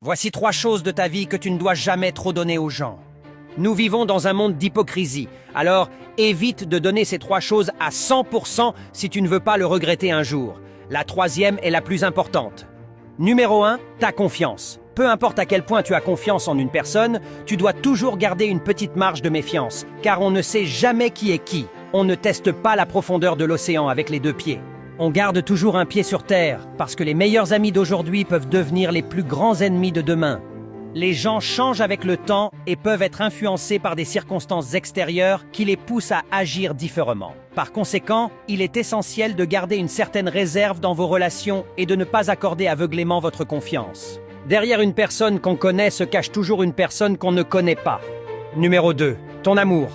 Voici 3 choses de ta vie que tu ne dois jamais trop donner aux gens. Nous vivons dans un monde d'hypocrisie, alors évite de donner ces 3 choses à 100% si tu ne veux pas le regretter un jour. La 3e est la plus importante. Numéro 1, ta confiance. Peu importe à quel point tu as confiance en une personne, tu dois toujours garder une petite marge de méfiance, car on ne sait jamais qui est qui. On ne teste pas la profondeur de l'océan avec les 2 pieds. On garde toujours un pied sur terre, parce que les meilleurs amis d'aujourd'hui peuvent devenir les plus grands ennemis de demain. Les gens changent avec le temps et peuvent être influencés par des circonstances extérieures qui les poussent à agir différemment. Par conséquent, il est essentiel de garder une certaine réserve dans vos relations et de ne pas accorder aveuglément votre confiance. Derrière une personne qu'on connaît se cache toujours une personne qu'on ne connaît pas. Numéro 2, ton amour.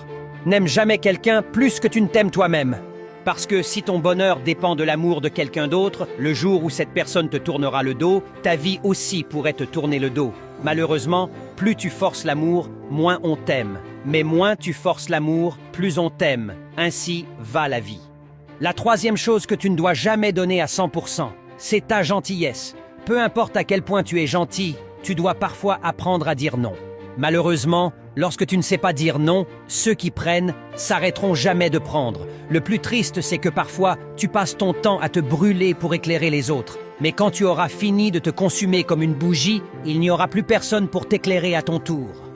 N'aime jamais quelqu'un plus que tu ne t'aimes toi-même. Parce que si ton bonheur dépend de l'amour de quelqu'un d'autre, le jour où cette personne te tournera le dos, ta vie aussi pourrait te tourner le dos. Malheureusement, plus tu forces l'amour, moins on t'aime. Mais moins tu forces l'amour, plus on t'aime. Ainsi va la vie. La 3e chose que tu ne dois jamais donner à 100%, c'est ta gentillesse. Peu importe à quel point tu es gentil, tu dois parfois apprendre à dire non. Malheureusement, lorsque tu ne sais pas dire non, ceux qui prennent s'arrêteront jamais de prendre. Le plus triste, c'est que parfois, tu passes ton temps à te brûler pour éclairer les autres. Mais quand tu auras fini de te consumer comme une bougie, il n'y aura plus personne pour t'éclairer à ton tour.